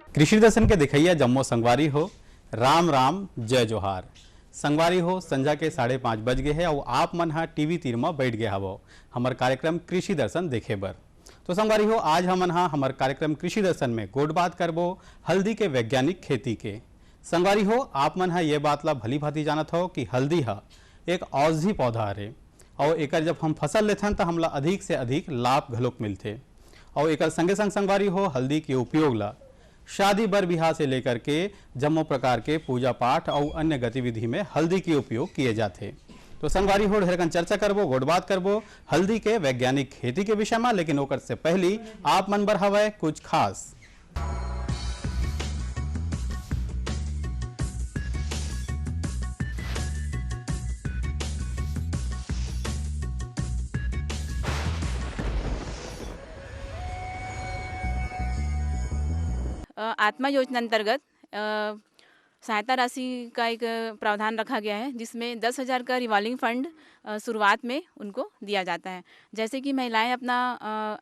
कृषि दर्शन के दिखैया जम्मो संगवारी हो, राम राम जय जोहार। संगवारी हो संझा के 5:30 बज गए है और आप मन हा टीवी तीर में बैठ गए हवो हमार कार्यक्रम कृषि दर्शन देखे बर। तो संगवारी हो आज हमन हा हमार कार्यक्रम कृषि दर्शन में गोट बात करबो हल्दी के वैज्ञानिक खेती के। संगवारी हो आप मन हा ये बात ला भली भांति जानत हो कि हल्दी हा एक औषधि पौधा हरे और एकर जब हम फसल लेथन तो हमला अधिक से अधिक लाभ घलोक मिलते और एकर संगे संग संगवारी हो हल्दी के उपयोग ला शादी बर बिहार से लेकर के जम्मो प्रकार के पूजा पाठ और अन्य गतिविधि में हल्दी के उपयोग किए जाते। तो संगवारी हो ढेरकन चर्चा करबो गोट बात करबो हल्दी के वैज्ञानिक खेती के विषय में, लेकिन ओकर से पहली आप मन बर हवय कुछ खास। आत्मा योजना अंतर्गत सहायता राशि का एक प्रावधान रखा गया है, जिसमें 10,000 का रिवॉल्विंग फंड शुरुआत में उनको दिया जाता है। जैसे कि महिलाएं अपना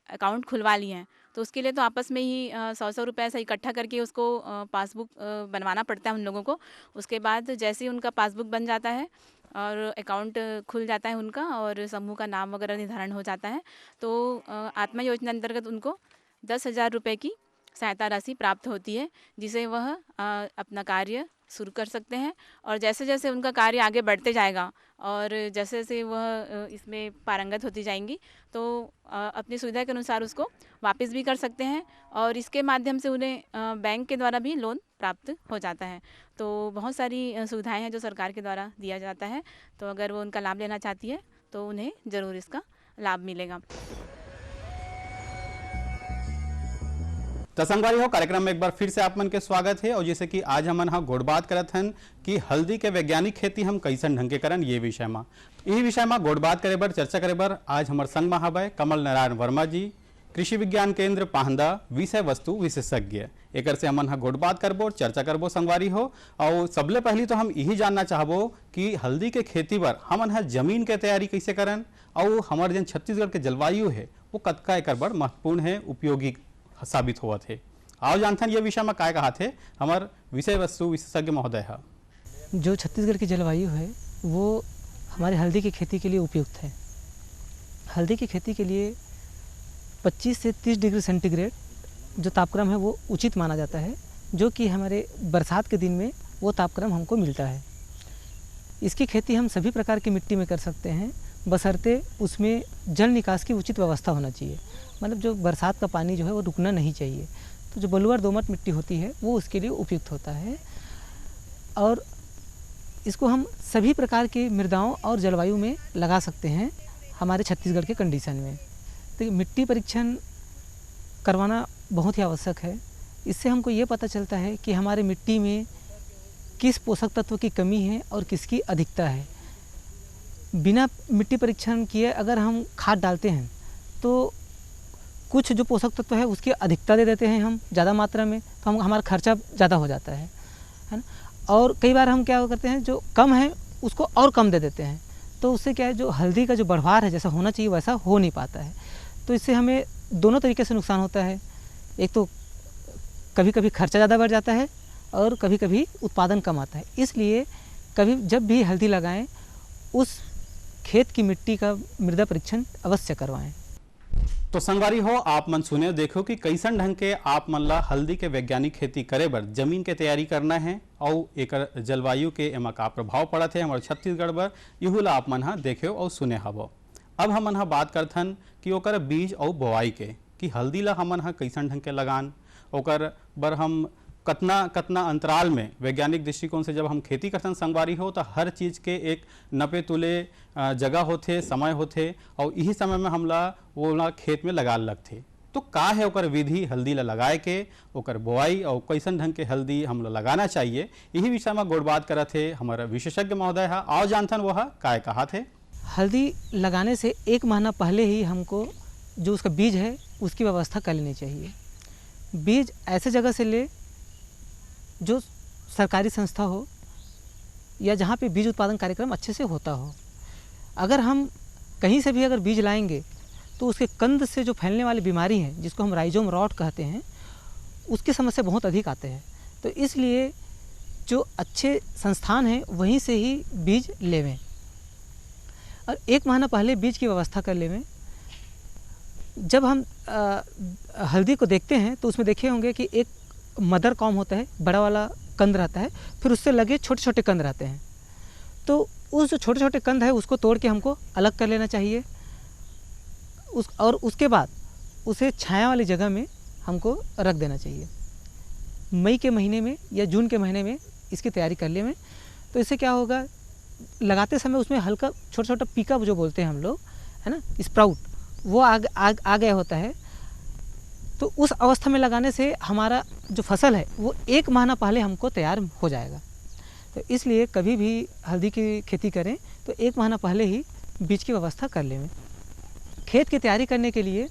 अकाउंट खुलवा ली हैं तो उसके लिए तो आपस में ही 100-100 रुपये ऐसा इकट्ठा करके उसको पासबुक बनवाना पड़ता है उन लोगों को। उसके बाद जैसे ही उनका पासबुक बन जाता है और अकाउंट खुल जाता है उनका और समूह का नाम वगैरह निर्धारण हो जाता है, तो आत्मा योजना अंतर्गत उनको 10,000 रुपये की सहायता राशि प्राप्त होती है, जिसे वह अपना कार्य शुरू कर सकते हैं। और जैसे जैसे उनका कार्य आगे बढ़ते जाएगा और जैसे जैसे वह इसमें पारंगत होती जाएंगी तो अपनी सुविधा के अनुसार उसको वापस भी कर सकते हैं और इसके माध्यम से उन्हें बैंक के द्वारा भी लोन प्राप्त हो जाता है। तो बहुत सारी सुविधाएं हैं जो सरकार के द्वारा दिया जाता है, तो अगर वो उनका लाभ लेना चाहती है तो उन्हें ज़रूर इसका लाभ मिलेगा। तो संगवारी हो कार्यक्रम में एक बार फिर से आप मन के स्वागत है और जैसे कि आज हमन हा गोट बात करत हन कि हल्दी के वैज्ञानिक खेती हम कैसन ढंग के करन ये विषय में। यही विषय में गोट बात करे बर चर्चा करे बर आज हमार संग में हवय कमल नारायण वर्मा जी, कृषि विज्ञान केंद्र पाहंदा, विषय वस्तु विशेषज्ञ। एकर से हमन हा गोट बात करबो चर्चा करबो संगवारी हो। और सबले पहली तो हम यही जानना चाहबो कि हल्दी के खेती बर हमन हा जमीन के तैयारी कैसे करन और हमारे जन छत्तीसगढ़ के जलवायु है वो कतका एकर बर महत्वपूर्ण है, उपयोगी साबित हुआ थे। आओ जानथन ये विषय में काय कहा थे हमार विषय वस्तु विशेषज्ञ महोदय है। जो छत्तीसगढ़ की जलवायु है वो हमारे हल्दी की खेती के लिए उपयुक्त है। हल्दी की खेती के लिए 25 से 30 डिग्री सेंटीग्रेड जो तापक्रम है वो उचित माना जाता है, जो कि हमारे बरसात के दिन में वो तापक्रम हमको मिलता है। इसकी खेती हम सभी प्रकार की मिट्टी में कर सकते हैं, बशर्ते उसमें जल निकास की उचित व्यवस्था होना चाहिए। मतलब जो बरसात का पानी जो है वो रुकना नहीं चाहिए। तो जो बलुआ दोमट मिट्टी होती है वो उसके लिए उपयुक्त होता है और इसको हम सभी प्रकार के मृदाओं और जलवायु में लगा सकते हैं हमारे छत्तीसगढ़ के कंडीशन में। तो मिट्टी परीक्षण करवाना बहुत ही आवश्यक है। इससे हमको ये पता चलता है कि हमारे मिट्टी में किस पोषक तत्व की कमी है और किसकी अधिकता है। बिना मिट्टी परीक्षण किए अगर हम खाद डालते हैं तो कुछ जो पोषक तत्व है उसकी अधिकता दे देते हैं हम ज़्यादा मात्रा में, तो हमारा खर्चा ज़्यादा हो जाता है ना। और कई बार हम क्या करते हैं जो कम है उसको और कम दे देते हैं, तो उससे क्या है जो हल्दी का जो बढ़वार है जैसा होना चाहिए वैसा हो नहीं पाता है। तो इससे हमें दोनों तरीके से नुकसान होता है। एक तो कभी कभी खर्चा ज़्यादा बढ़ जाता है और कभी कभी उत्पादन कम आता है। इसलिए कभी जब भी हल्दी लगाएं उस खेत की मिट्टी का मृदा परीक्षण अवश्य करवाएं। तो संगवारी हो आप मन सुने देखो कि कैसन ढंग के आप मन ला हल्दी के वैज्ञानिक खेती करे बर जमीन के तैयारी करना है और एकर जलवायु के एमा का प्रभाव पड़त है हमारे छत्तीसगढ़ बर, यहू ला आप मन हा देखे और सुने हवो। अब हमन हा बात करथन कि ओकर बीज और बोआई के कि हल्दी ला हमन हा कैसन ढंग के लगान, ओकर बर हम कतना कतना अंतराल में वैज्ञानिक दृष्टिकोण से जब हम खेती करथन संगवारी हो तो हर चीज़ के एक नपे तुले जगह होते, समय होते और यही समय में हमला वो ला खेत में लगा लगते। तो का है ओकर विधि हल्दी ला लगाए के, ओकर बोआई और कैसन ढंग के हल्दी हम ला लगाना चाहिए, यही विषय में गोट बात करत थे हमारा विशेषज्ञ महोदय है। आओ जानथन वह काय कहा थे। हल्दी लगाने से 1 महीना पहले ही हमको जो उसका बीज है उसकी व्यवस्था कर लेनी चाहिए। बीज ऐसे जगह से ले जो सरकारी संस्था हो या जहाँ पे बीज उत्पादन कार्यक्रम अच्छे से होता हो। अगर हम कहीं से भी अगर बीज लाएंगे तो उसके कंद से जो फैलने वाली बीमारी है जिसको हम राइजोम रॉट कहते हैं उसकी समस्या बहुत अधिक आते हैं। तो इसलिए जो अच्छे संस्थान हैं वहीं से ही बीज लेवें और 1 महीना पहले बीज की व्यवस्था कर लेवें। जब हम हल्दी को देखते हैं तो उसमें देखे होंगे कि एक मदर कॉम होता है, बड़ा वाला कंद रहता है, फिर उससे लगे छोटे छोटे कंद रहते हैं। तो उस जो छोटे छोटे कंद है उसको तोड़ के हमको अलग कर लेना चाहिए और उसके बाद उसे छाया वाली जगह में हमको रख देना चाहिए। मई के महीने में या जून के महीने में इसकी तैयारी कर लें। तो इससे क्या होगा, लगाते समय उसमें हल्का छोटा छोटा पीका जो बोलते हैं हम लोग, है ना, स्प्राउट, वो आ गया होता है। तो उस अवस्था में लगाने से हमारा जो फसल है वो 1 महीना पहले हमको तैयार हो जाएगा। तो इसलिए कभी भी हल्दी की खेती करें तो 1 महीना पहले ही बीज की व्यवस्था कर लें। खेत की तैयारी करने के लिए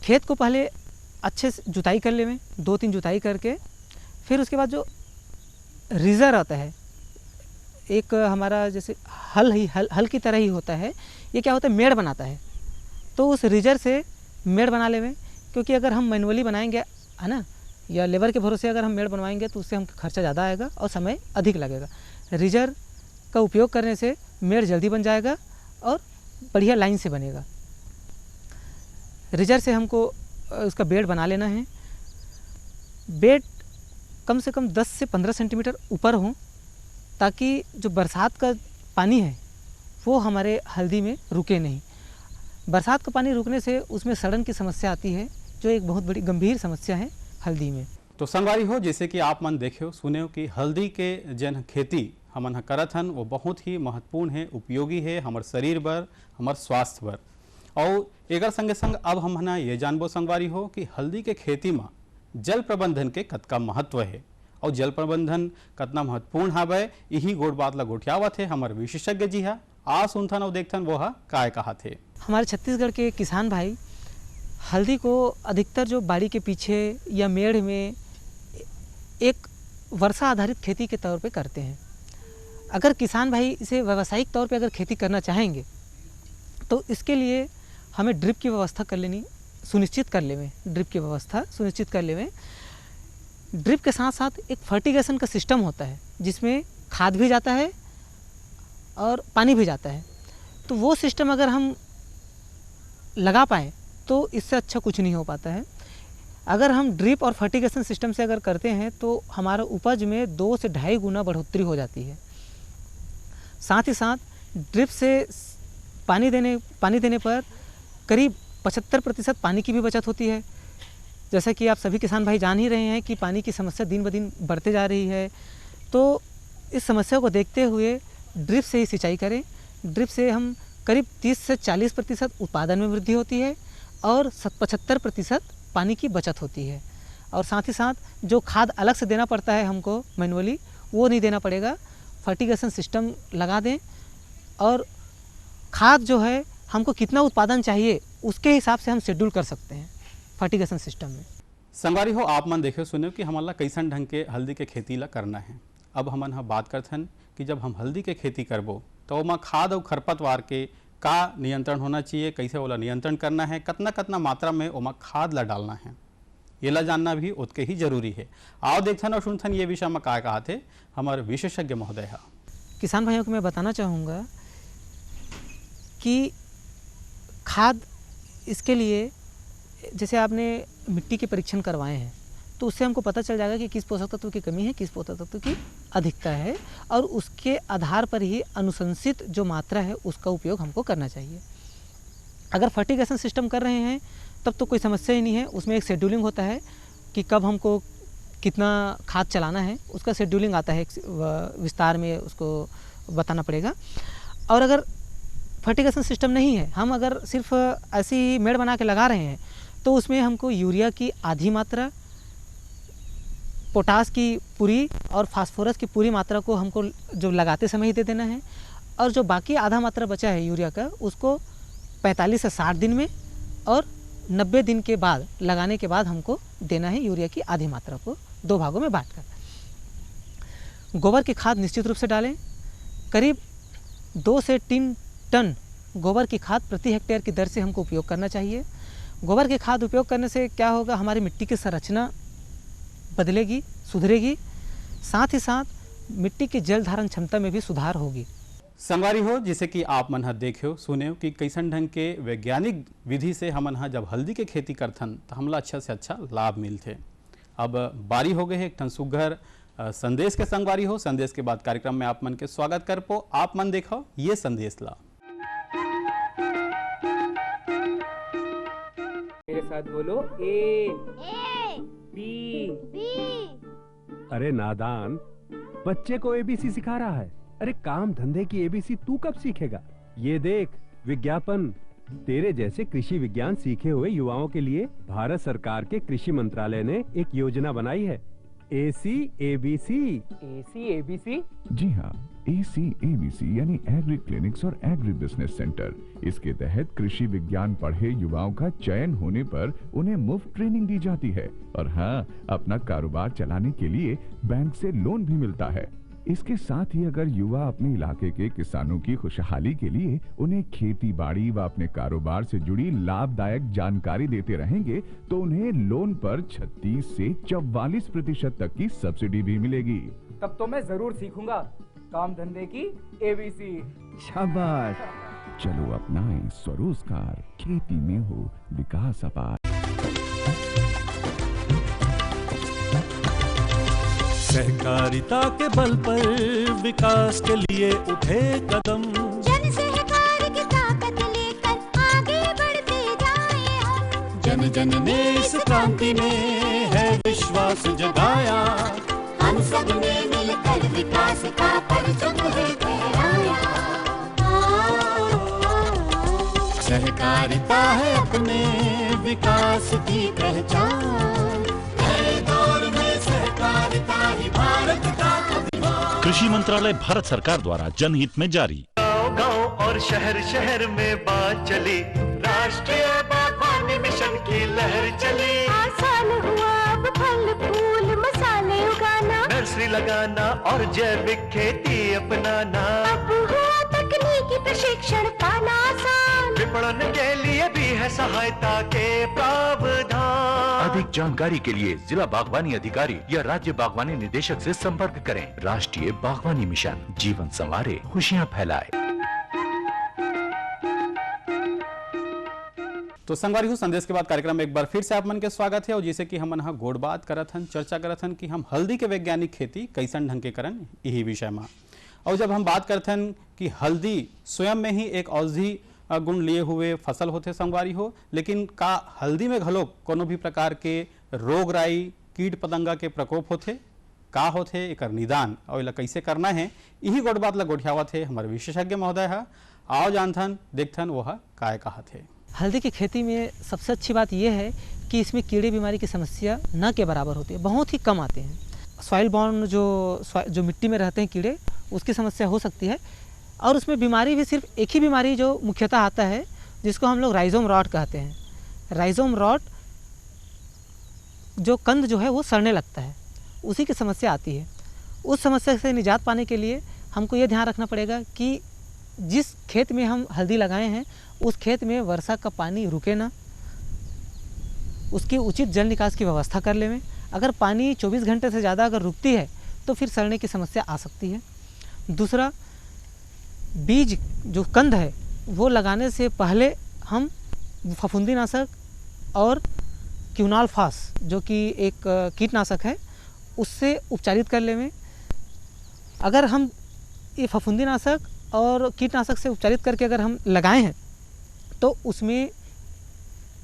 खेत को पहले अच्छे से जुताई कर लें, 2-3 जुताई करके फिर उसके बाद जो रीजर आता है, एक हमारा जैसे हल की तरह ही होता है, ये क्या होता है, मेड़ बनाता है। तो उस रीजर से मेड़ बना लें, क्योंकि अगर हम मैनुअली बनाएंगे, है ना, या लेबर के भरोसे अगर हम मेड़ बनवाएंगे तो उससे हमको खर्चा ज़्यादा आएगा और समय अधिक लगेगा। रीजर का उपयोग करने से मेड़ जल्दी बन जाएगा और बढ़िया लाइन से बनेगा। रीजर से हमको उसका बेड बना लेना है। बेड कम से कम 10 से 15 सेंटीमीटर ऊपर हो, ताकि जो बरसात का पानी है वो हमारे हल्दी में रुके नहीं। बरसात का पानी रुकने से उसमें सड़न की समस्या आती है, जो एक बहुत बड़ी गंभीर समस्या है हल्दी में। तो संगवारी हो, जैसे कि आप मन देखे हो, सुने हो कि हल्दी के जन खेती हमन ह करत हन वो बहुत ही महत्वपूर्ण है, उपयोगी है हमारे शरीर बर, हमारे स्वास्थ्य बर। और एकर संगे संग अब हम ना ये जानबो संगवारी हो कि हल्दी के खेती में जल प्रबंधन के कतका महत्व है और जल प्रबंधन कतना महत्वपूर्ण हवय, यही गोट बात ला गोठियावत है हमारे विशेषज्ञ जी हा। आ सुनथन और देखथन वो हा काय कहा थे। हमारे छत्तीसगढ़ के किसान भाई हल्दी को अधिकतर जो बाड़ी के पीछे या मेड़ में एक वर्षा आधारित खेती के तौर पे करते हैं। अगर किसान भाई इसे व्यावसायिक तौर पे अगर खेती करना चाहेंगे तो इसके लिए हमें ड्रिप की व्यवस्था कर लेनी सुनिश्चित कर लेवें। ड्रिप के साथ साथ एक फर्टिगेशन का सिस्टम होता है जिसमें खाद भी जाता है और पानी भी जाता है। तो वो सिस्टम अगर हम लगा पाएँ तो इससे अच्छा कुछ नहीं हो पाता है। अगर हम ड्रिप और फर्टिगेशन सिस्टम से अगर करते हैं तो हमारा उपज में 2 से 2.5 गुना बढ़ोतरी हो जाती है। साथ ही साथ ड्रिप से पानी देने पर करीब 75% पानी की भी बचत होती है। जैसा कि आप सभी किसान भाई जान ही रहे हैं कि पानी की समस्या दिन ब दिन बढ़ते जा रही है। तो इस समस्या को देखते हुए ड्रिप से ही सिंचाई करें। ड्रिप से हम करीब 30 से 40% उत्पादन में वृद्धि होती है और 75% पानी की बचत होती है। और साथ ही साथ जो खाद अलग से देना पड़ता है हमको मैनुअली, वो नहीं देना पड़ेगा। फर्टिगेशन सिस्टम लगा दें और खाद जो है हमको कितना उत्पादन चाहिए उसके हिसाब से हम शेड्यूल कर सकते हैं फर्टिगेशन सिस्टम में। संगवारी हो, आप मन देखे सुने कि हमन ला कैसन ढंग के हल्दी के खेती ला करना है। अब हमन हा बात करथन कि जब हम हल्दी के खेती करबो तो ओमा खाद और खरपतवार के का नियंत्रण होना चाहिए, कैसे ओला नियंत्रण करना है, कतना मात्रा में ओमा खाद ला डालना है, ये ला जानना भी उतके ही जरूरी है। आओ देखथन और सुनथन ये विषय में क्या कहा थे हमारे विशेषज्ञ महोदय हा। किसान भाइयों को मैं बताना चाहूँगा कि खाद इसके लिए जैसे आपने मिट्टी के परीक्षण करवाए हैं तो उससे हमको पता चल जाएगा कि किस पोषक तत्व की कमी है, किस पोषक तत्व की अधिकता है, और उसके आधार पर ही अनुशंसित जो मात्रा है उसका उपयोग हमको करना चाहिए। अगर फर्टिगेशन सिस्टम कर रहे हैं तब तो कोई समस्या ही नहीं है। उसमें एक शेड्यूलिंग होता है कि कब हमको कितना खाद चलाना है, उसका शेड्यूलिंग आता है, विस्तार में उसको बताना पड़ेगा। और अगर फर्टिगेशन सिस्टम नहीं है, हम अगर सिर्फ ऐसी मेड़ बना के लगा रहे हैं तो उसमें हमको यूरिया की आधी मात्रा, पोटास की पूरी और फास्फोरस की पूरी मात्रा को हमको जो लगाते समय ही दे देना है। और जो बाकी आधा मात्रा बचा है यूरिया का, उसको 45 से 60 दिन में और 90 दिन के बाद लगाने के बाद हमको देना है यूरिया की आधी मात्रा को 2 भागों में बांटकर। गोबर की खाद निश्चित रूप से डालें। करीब 2 से 3 टन गोबर की खाद प्रति हेक्टेयर की दर से हमको उपयोग करना चाहिए। गोबर की खाद उपयोग करने से क्या होगा, हमारी मिट्टी की संरचना बदलेगी, सुधरेगी, साथ ही साथ मिट्टी की जल धारण क्षमता में भी सुधार होगी। संगवारी हो, जिसे कि आप मन ह देखो सुने कि कैसन ढंग के वैज्ञानिक विधि से हमन ह जब हल्दी के खेती करथन तो हमला अच्छा से अच्छा लाभ मिलते। अब बारी हो गए है एक ठन सुघर संदेश के। संगवारी हो, संदेश के बाद कार्यक्रम में आप मन के स्वागत कर पो। आप मन देखो ये संदेश ला। मेरे साथ बोलो ए बी। अरे नादान, बच्चे को एबीसी सिखा रहा है। अरे काम धंधे की एबीसी तू कब सीखेगा? ये देख विज्ञापन। तेरे जैसे कृषि विज्ञान सीखे हुए युवाओं के लिए भारत सरकार के कृषि मंत्रालय ने एक योजना बनाई है, ACABC। ACABC? जी हाँ, ACABC यानी एग्री क्लिनिक्स और एग्री बिजनेस सेंटर। इसके तहत कृषि विज्ञान पढ़े युवाओं का चयन होने पर उन्हें मुफ्त ट्रेनिंग दी जाती है और हाँ, अपना कारोबार चलाने के लिए बैंक से लोन भी मिलता है। इसके साथ ही अगर युवा अपने इलाके के किसानों की खुशहाली के लिए उन्हें खेती बाड़ी व अपने कारोबार से जुड़ी लाभदायक जानकारी देते रहेंगे तो उन्हें लोन पर 36 से 44% तक की सब्सिडी भी मिलेगी। तब तो मैं जरूर सीखूंगा काम धंधे की ABC। शाबाश, चलो अपनाएं स्वरोजगार, खेती में हो विकास अपार। सहकारिता के बल पर विकास के लिए उठे कदम, जन सहकार की ताकत लेकर आगे बढ़ते जाएं हम। जन जन ने इस क्रांति में है विश्वास जगाया, हम सब ने मिलकर विकास का परचम है फहराया। सहकारिता है अपने विकास की पहचान, नए दौर में सहकारिता ही भारत का अभिमान। कृषि मंत्रालय भारत सरकार द्वारा जनहित में जारी। गांव और शहर शहर में बात चली, राष्ट्रीय बागवानी मिशन की लहर चली। आसान हुआ अब फल फूल मसाले उगाना, नर्सरी लगाना और जैविक खेती अपनाना। अब हुआ तकनीकी प्रशिक्षण पाना आसान, विपणन के लिए भी है सहायता के प्रावधान। अधिक जानकारी के लिए जिला बागवानी अधिकारी या राज्य बागवानी निदेशक से संपर्क करें। राष्ट्रीय बागवानी मिशन, जीवन संवारे, खुशियां फैलाए। तो संगवारी हो, संदेश के बाद कार्यक्रम में एक बार फिर से आप मन के स्वागत है। और जैसे कि हम यहाँ गोड़ बात करत हन, चर्चा करत हन कि हम हल्दी के वैज्ञानिक खेती कैसन ढंग के करन, यही विषय में। और जब हम बात करते हैं कि हल्दी स्वयं में ही एक औषधि गुण लिए हुए फसल होते संगवारी हो, लेकिन का हल्दी में घलो कोनो भी प्रकार के रोग राई कीट पतंगा के प्रकोप होते, का होते एकर निदान और इला कैसे करना है, यही गोड़ बात ला गोठियावत है हमारे विशेषज्ञ महोदय है। आओ जानथन देखथन वह काय कहत है। हल्दी की खेती में सबसे अच्छी बात यह है कि इसमें कीड़े बीमारी की समस्या न के बराबर होती है, बहुत ही कम आते हैं। सॉइल बॉर्न जो मिट्टी में रहते हैं कीड़े, उसकी समस्या हो सकती है। और उसमें बीमारी भी सिर्फ एक ही बीमारी जो मुख्यतः आता है, जिसको हम लोग राइजोम रॉट कहते हैं। राइजोम रॉट जो कंद जो है वो सड़ने लगता है, उसी की समस्या आती है। उस समस्या से निजात पाने के लिए हमको ये ध्यान रखना पड़ेगा कि जिस खेत में हम हल्दी लगाए हैं उस खेत में वर्षा का पानी रुके ना, उसकी उचित जल निकास की व्यवस्था कर लें। अगर पानी 24 घंटे से ज़्यादा अगर रुकती है तो फिर सड़ने की समस्या आ सकती है। दूसरा, बीज जो कंद है वो लगाने से पहले हम फफूंदीनाशक और क्यूनालफास जो कि एक कीटनाशक है उससे उपचारित कर लें। अगर हम ये फफूंदीनाशक और कीटनाशक से उपचारित करके अगर हम लगाए हैं तो उसमें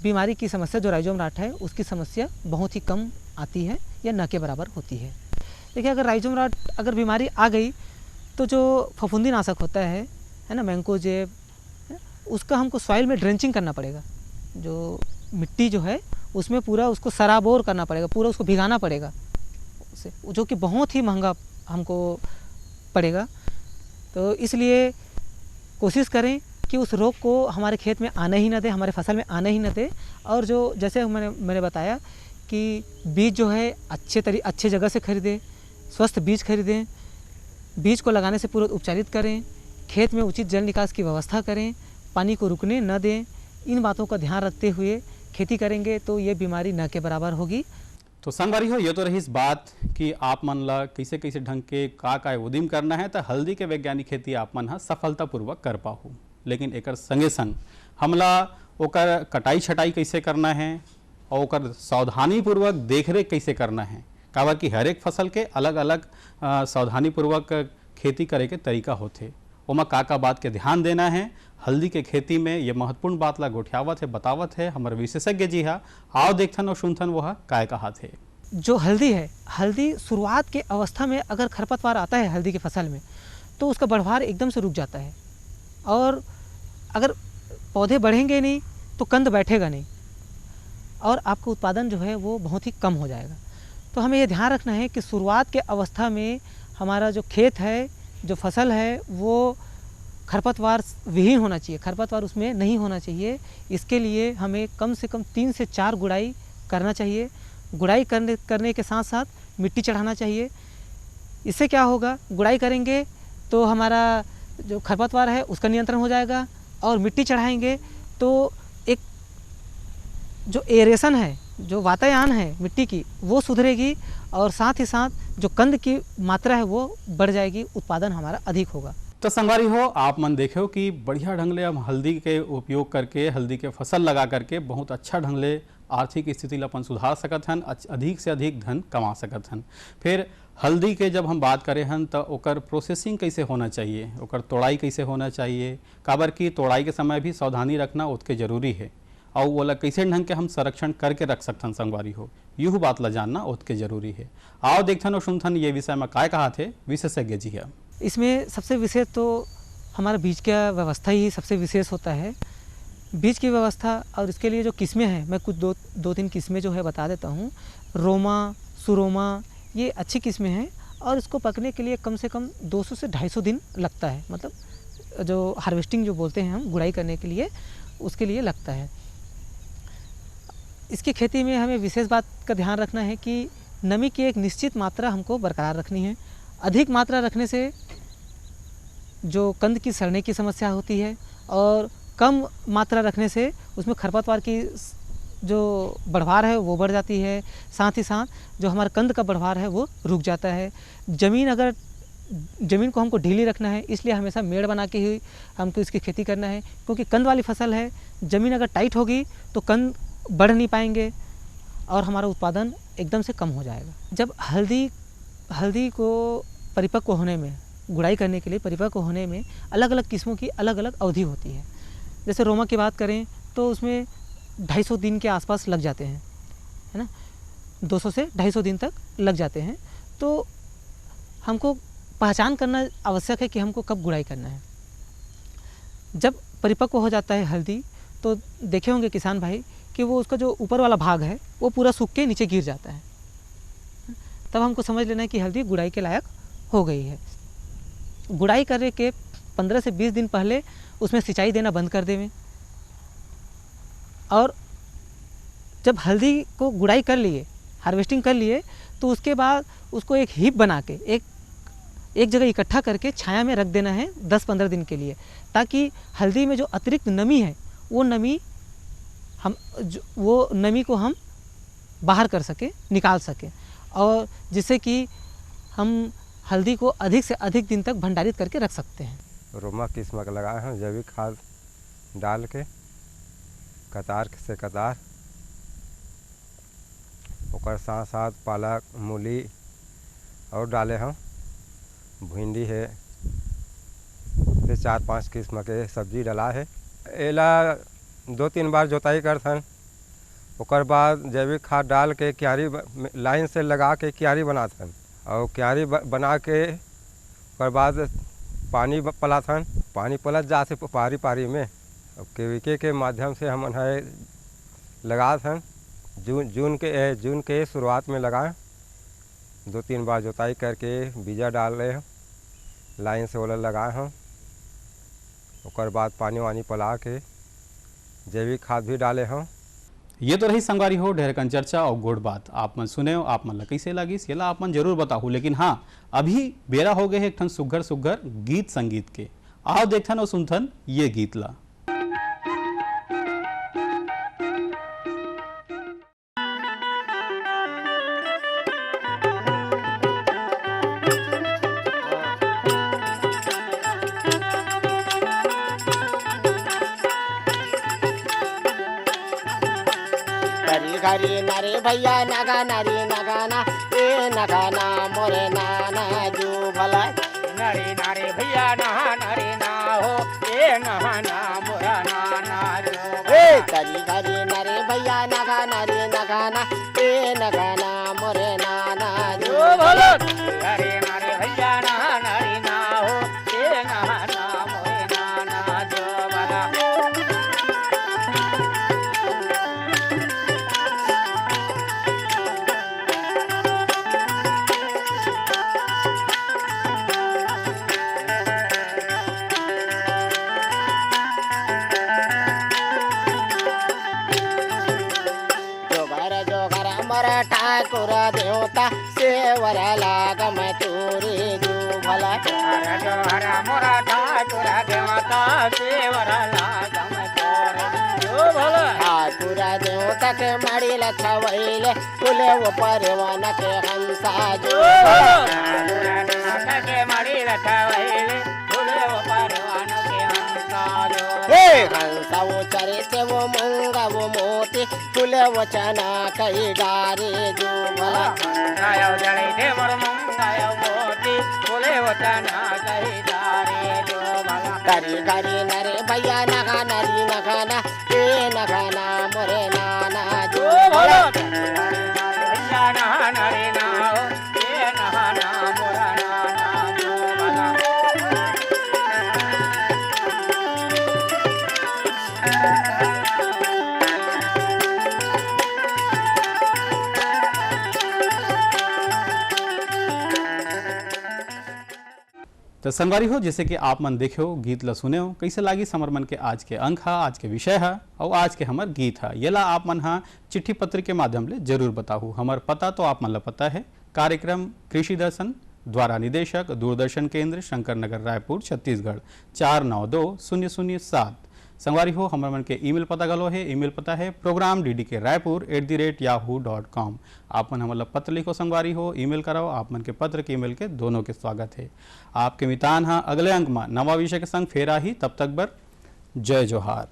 बीमारी की समस्या जो राइजोम रॉट है उसकी समस्या बहुत ही कम आती है या न के बराबर होती है। देखिए, अगर राइजोम रॉट अगर बीमारी आ गई तो जो फफूंदीनाशक होता है ना, मैंकोजेब, उसका हमको सॉइल में ड्रेंचिंग करना पड़ेगा। जो मिट्टी जो है उसमें पूरा उसको सराबोर करना पड़ेगा, पूरा उसको भिगाना पड़ेगा उसे, जो कि बहुत ही महंगा हमको पड़ेगा। तो इसलिए कोशिश करें कि उस रोग को हमारे खेत में आने ही न दे, हमारे फसल में आने ही न दे। और जो जैसे मैंने बताया कि बीज जो है अच्छे जगह से खरीदें, स्वस्थ बीज खरीदें, बीज को लगाने से पूर्व उपचारित करें, खेत में उचित जल निकास की व्यवस्था करें, पानी को रुकने न दें। इन बातों का ध्यान रखते हुए खेती करेंगे तो ये बीमारी न के बराबर होगी। तो संगवारी हो, ये तो रही इस बात कि आप मन ला कैसे कैसे ढंग के का उद्यम करना है तो हल्दी के वैज्ञानिक खेती आप मन सफलतापूर्वक कर पाहू। लेकिन एक संगे संग हमला ओकर कटाई छटाई कैसे करना है और ओकर सावधानी पूर्वक देखरेख कैसे करना है, काबर कि हर एक फसल के अलग अलग सावधानी पूर्वक खेती करे के तरीका होते। ओमा का बात के ध्यान देना है हल्दी के खेती में, ये महत्वपूर्ण बात ला गोठियावत है, बतावत है हमारे विशेषज्ञ जी हा। आओ देखथन और सुनथन वह काय कहा थे। जो हल्दी है, हल्दी शुरुआत के अवस्था में अगर खरपतवार आता है हल्दी की फसल में तो उसका बढ़वार एकदम से रुक जाता है, और अगर पौधे बढ़ेंगे नहीं तो कंद बैठेगा नहीं और आपका उत्पादन जो है वो बहुत ही कम हो जाएगा। तो हमें ये ध्यान रखना है कि शुरुआत के अवस्था में हमारा जो खेत है, जो फसल है, वो खरपतवार विहीन होना चाहिए, खरपतवार उसमें नहीं होना चाहिए। इसके लिए हमें कम से कम 3 से 4 गुड़ाई करना चाहिए। गुड़ाई करने के साथ साथ मिट्टी चढ़ाना चाहिए। इससे क्या होगा, गुड़ाई करेंगे तो हमारा जो खरपतवार है उसका नियंत्रण हो जाएगा, और मिट्टी चढ़ाएंगे तो एक जो एरेशन है, जो वातायन है मिट्टी की, वो सुधरेगी, और साथ ही साथ जो कंद की मात्रा है वो बढ़ जाएगी, उत्पादन हमारा अधिक होगा। तो संगवारी हो, आप मन देखो कि बढ़िया ढंग ले हम हल्दी के उपयोग करके, हल्दी के फसल लगा करके बहुत अच्छा ढंग ले आर्थिक स्थिति ला अपन सुधार सकत हन, अधिक से अधिक धन कमा सकत हन। फिर हल्दी के जब हम बात करें हन तो ओकर प्रोसेसिंग कैसे होना चाहिए, ओकर तोड़ाई कैसे होना चाहिए, काबर की तोड़ाई के समय भी सावधानी रखना उसके जरूरी है, और वो कैसे ढंग के हम संरक्षण करके रख सकथन संगवारी हो, यूँ बात ला जानना उसके जरूरी है। आओ देखथन और सुनथन ये विषय में काय कहा थे विशेषज्ञ जी है। इसमें सबसे विशेष तो हमारा बीज का व्यवस्था ही सबसे विशेष होता है। बीज की व्यवस्था और इसके लिए जो किस्में हैं, मैं कुछ दो तीन किस्में जो है बता देता हूँ। रोमा, सुरोमा, ये अच्छी किस्में हैं और इसको पकने के लिए कम से कम 200 से 250 दिन लगता है, मतलब जो हार्वेस्टिंग जो बोलते हैं हम, गुड़ाई करने के लिए, उसके लिए लगता है। इसकी खेती में हमें विशेष बात का ध्यान रखना है कि नमी की एक निश्चित मात्रा हमको बरकरार रखनी है। अधिक मात्रा रखने से जो कंद की सड़ने की समस्या होती है, और कम मात्रा रखने से उसमें खरपतवार की जो बढ़वार है वो बढ़ जाती है। साथ ही साथ जो हमारा कंद का बढ़वार है वो रुक जाता है। ज़मीन को हमको ढीली रखना है, इसलिए हमेशा मेड़ बना के ही हमको इसकी खेती करना है, क्योंकि कंद वाली फसल है। ज़मीन अगर टाइट होगी तो कंद बढ़ नहीं पाएंगे और हमारा उत्पादन एकदम से कम हो जाएगा। जब हल्दी को परिपक्व होने में, गुड़ाई करने के लिए परिपक्व होने में अलग अलग किस्मों की अलग अलग अवधि होती है। जैसे रोमा की बात करें तो उसमें 250 दिन के आसपास लग जाते हैं, है ना, 200 से 250 दिन तक लग जाते हैं। तो हमको पहचान करना आवश्यक है कि हमको कब गुड़ाई करना है। जब परिपक्व हो जाता है हल्दी तो देखे होंगे किसान भाई कि वो उसका जो ऊपर वाला भाग है वो पूरा सूख के नीचे गिर जाता है। तब हमको समझ लेना है कि हल्दी गुड़ाई के लायक हो गई है। गुड़ाई करने के 15 से 20 दिन पहले उसमें सिंचाई देना बंद कर देवें, और जब हल्दी को गुड़ाई कर लिए, हार्वेस्टिंग कर लिए, तो उसके बाद उसको एक हीप बना के एक जगह इकट्ठा करके छाया में रख देना है 10-15 दिन के लिए, ताकि हल्दी में जो अतिरिक्त नमी है वो नमी को हम बाहर कर सके, निकाल सके, और जिससे कि हम हल्दी को अधिक से अधिक दिन तक भंडारित करके रख सकते हैं। रोमा किस्म का लगाए हैं, जैविक खाद डाल के कतार से कतार, और साथ साथ पालक, मूली और डाले हैं, भिंडी है, ये 4-5 किस्म के सब्जी डाला है। एला 2-3 बार जोताई करथन, ओकर बाद जैविक खाद डाल के क्यारी लाइन से लगा के क्यारी बनाथन, और क्यारी बना के ओकर बाद पानी पलाथन, पानी पलत जाते पारी पारी में, केविके के माध्यम से हम लगाथन। जून के शुरुआत में लगाएं, 2-3 बार जोताई करके बीजा डाल रहे हैं, लाइन से ओला लगाए हैं, ओकर बाद पानी वानी पला के जैविक खाद भी डाले हैं। ये तो रही संगवारी हो ढेरकन चर्चा और गोड़ बात आप मन सुने हो, आप मन ला कैसे लगिस ये ला आप मन जरूर बताहू। लेकिन हाँ, अभी बेरा हो गए एक ठन सुघर सुघर गीत संगीत के। आओ देखथन और सुनथन ये गीत ला। घरी घरी नारे भैया नगा नारी नगाना ए नगाना मोरे नाना जो भला नारे नारे भैया नहा नारे ना हो ए नहाना मोरा नाना जो ए घरी घरी नारे भैया नगा नारी नगाना ए नगाना मोरे नाना जो भला नारे नारे भैया नहा नारे ना हो ए नहाना मोरे नाना जो भला जोगर मर ठाकुर देवता सेवर लागम तोरे जो भला हरा मोरा ठाकुर देवता सेवर लागम तोरे जो भला ठाकुर देवता के मड़िल छवैले फुले ऊपर वन के हंसा जो के मड़ी लछवैले फुले ऊपर वन के हंसा जो हे हंसा वो चरे से वो मूंगा वो मोती फुले वो चना कई डारे जो भला गायो जड़े दे मोर मंगायो मोती फुले वचना कही दारे जो भला घरी घरी नरे भैया नगा नरी नगाना ए नगाना मोरे नाना जो भला भैया नहा नरे ना हो ए नहाना मोरा नाना जो भला तो संगवारी हो जैसे कि आप मन देखे हो गीत ला सुने हो कैसे लागी समर मन के आज के अंक है आज के विषय है और आज के हमार गीत है ये ला आप मन हाँ चिट्ठी पत्र के माध्यम ले जरूर बताहू हमार पता तो आप मन ला पता है कार्यक्रम कृषि दर्शन द्वारा निदेशक दूरदर्शन केंद्र शंकर नगर रायपुर छत्तीसगढ़ 492007 संगवारी हो हमारे मन के ईमेल पता गलो है ईमेल पता है program.ddk@yahoo.com आप मन हमारा पत्र लिखो संगवारी हो ईमेल कराओ आप मन के पत्र के ईमेल के दोनों के स्वागत है आपके मितान हाँ अगले अंक में नवा विषय के संग फेरा ही तब तक बर जय जोहार।